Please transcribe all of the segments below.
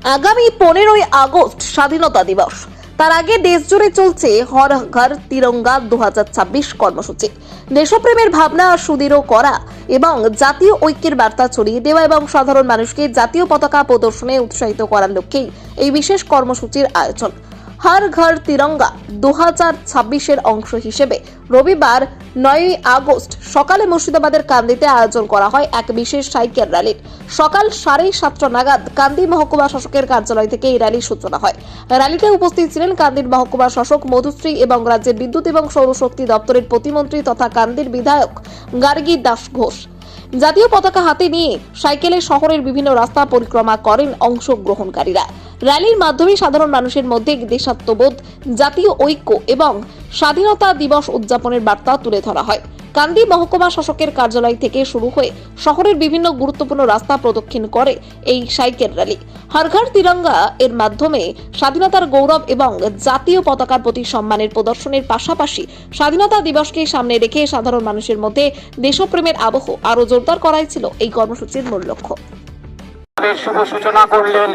আগামী 15ই আগস্ট স্বাধীনতা দিবস। তার আগে দেশ জুড়ে চলছে হর ঘর তিরঙ্গা 2026 কর্মসূচি। দেশপ্রেমের ভাবনা সুদৃঢ় করা এবং জাতীয় ঐক্যের বার্তা ছড়িয়ে দেওয়া এবং সাধারণ মানুষকে জাতীয় পতাকা প্রদর্শনে উৎসাহিত করার লক্ষ্যেই এই বিশেষ কর্মসূচির আয়োজন। হর ঘর তিরঙ্গা 2026-এর অংশ হিসেবে রবিবার 9ই আগস্ট সকালে মুর্শিদাবাদের কান্দিতে আয়োজন করা হয় এক বিশেষ সাইকেল র্যালির। সকাল 7:30 নাগাদ কান্দি মহকুমা শাসকের কার্যালয় থেকে এই র্যালির সূচনা হয়। র্যালিতে উপস্থিত ছিলেন কান্দির মহকুমা শাসক মধুশ্রী এবং রাজ্যের বিদ্যুৎ এবং সৌরশক্তি দপ্তরের প্রতিমন্ত্রী তথা কান্দির বিধায়ক গার্গী দাস ঘোষ। জাতীয় পতাকা হাতে নিয়ে সাইকেলে শহরের বিভিন্ন রাস্তা পরিক্রমা করেন অংশগ্রহণকারীরা। র্যালির মাধ্যমে সাধারণ মানুষের মধ্যে দেশাত্মবোধ, জাতীয় ঐক্য এবং স্বাধীনতা দিবস উদযাপনের বার্তা তুলে ধরা হয়। কান্দি মহকুমা শাসকের কার্যালয় থেকে শুরু হয়ে শহরের বিভিন্ন গুরুত্বপূর্ণ রাস্তা প্রদক্ষিণ করে এই সাইকেল র্যালি। হর ঘর তিরঙ্গা এর মাধ্যমে স্বাধীনতার গৌরব এবং জাতীয় পতাকার প্রতি সম্মানের প্রদর্শনের পাশাপাশি স্বাধীনতা দিবসকে সামনে রেখে সাধারণ মানুষের মধ্যে দেশপ্রেমের আবহ আরো জোরদার করাই ছিল এই কর্মসূচির মূল লক্ষ্য। শুভ সূচনা করলেন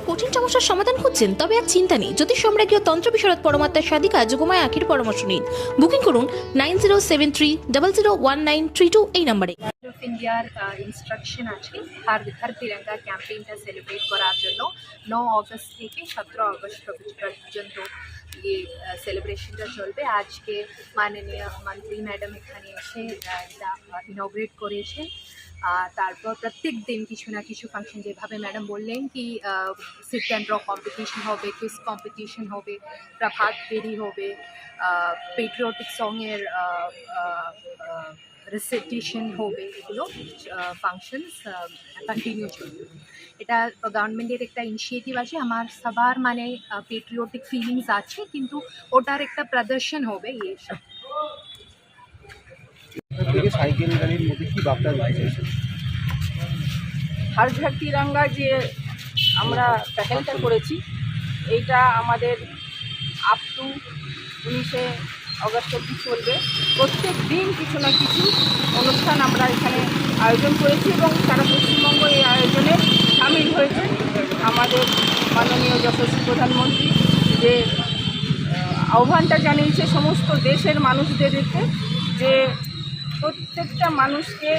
কঠিন সমস্যার সমাধান খুঁজছেন? তবে আর চিন্তা নেই। জ্যোতিষ সম্রাজ্ঞী তন্ত্র বিশারদ পরমাত্মা সাধিকা যোগমায়া আখির পরামর্শ নিন। বুকিং করুন 9073001932 এই নম্বরে। ইন্ডিয়ার ইনস্ট্রাকশন আছে হর ঘর তিরঙ্গা ক্যাম্পেইনটা সেলিব্রেট করার জন্য 9 আগস্ট থেকে 17 আগস্ট পর্যন্ত ये সেলিব্রেশনটা চলবে। আজকে মাননীয় মন্ত্রী ম্যাডাম এখানে এসে এটা ইনগ্রেট করেছেন। তারপর প্রত্যেক দিন কিছু না কিছু ফাংশন, যেভাবে ম্যাডাম বললেন কি সিট অ্যান্ড ড্র কম্পিটিশন হবে, কুইজ কম্পিটিশন হবে, প্রভাত ফেরি হবে, পেট্রিয়টিক সঙের রিসাইটেশন হবে, এগুলো ফাংশনস কন্টিনিউ চলবে। এটা গভর্নমেন্টের একটা ইনিশিয়েটিভ আছে। আমার সবার মানে পেট্রিয়টিক ফিলিংস আছে, কিন্তু ওটার একটা প্রদর্শন হবে। এইসব সাইকেল র্যালির মধ্যে কি বার্তা দিতে চাইছেন? হর ঘর তিরঙ্গা যে আমরা প্যাকেলটা করেছি, এইটা আমাদের আপ টু 19 আগস্ট অবধি চলবে। প্রত্যেক দিন কিছু না কিছু অনুষ্ঠান আমরা এখানে আয়োজন করেছি এবং সারা পশ্চিমবঙ্গ এই আয়োজনে সামিল হয়েছে। আমাদের মাননীয় যশস্বী প্রধানমন্ত্রী যে আহ্বানটা জানিয়েছে সমস্ত দেশের মানুষদেরকে, যে প্রত্যেকটা মানুষকে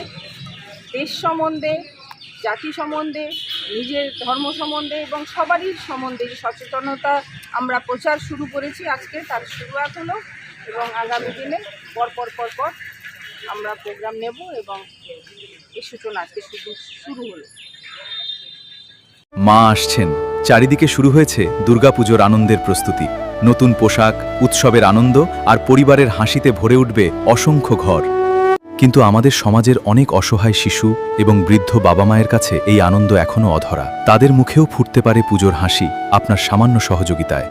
দেশ সম্বন্ধে, জাতি সম্বন্ধে, নিজের ধর্ম সম্বন্ধে এবং সবারই সম্বন্ধে সচেতনতা আমরা প্রচার শুরু করেছি। আজকে তার শুরুয়াত হলো এবং আগামী দিনে পরপর আমরা প্রোগ্রাম নেব এবং এই সূচনা আজকে শুরু হলো। মা আসছেন, চারিদিকে শুরু হয়েছে দুর্গাপুজোর আনন্দের প্রস্তুতি। নতুন পোশাক, উৎসবের আনন্দ আর পরিবারের হাসিতে ভরে উঠবে অসংখ্য ঘর। কিন্তু আমাদের সমাজের অনেক অসহায় শিশু এবং বৃদ্ধ বাবা মায়ের কাছে এই আনন্দ এখনও অধরা। তাদের মুখেও ফুটতে পারে পুজোর হাসি আপনার সামান্য সহযোগিতায়।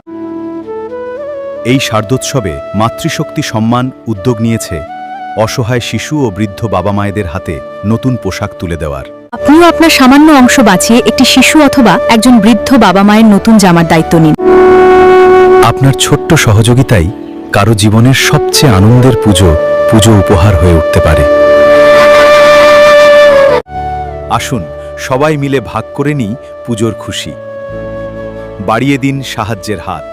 এই শারদোৎসবে মাতৃশক্তি সম্মান উদ্যোগ নিয়েছে অসহায় শিশু ও বৃদ্ধ বাবা মায়েদের হাতে নতুন পোশাক তুলে দেওয়ার। আপনিও আপনার সামান্য অংশ বাঁচিয়ে একটি শিশু অথবা একজন বৃদ্ধ বাবা মায়ের নতুন জামার দায়িত্ব নিন। আপনার ছোট্ট সহযোগিতাই কারো জীবনের সবচেয়ে আনন্দের পুজো উপহার হয়ে উঠতে পারে। আসুন সবাই মিলে ভাগ করে নিই পুজোর খুশি। বাড়িয়ে দিন সাহায্যের হাত।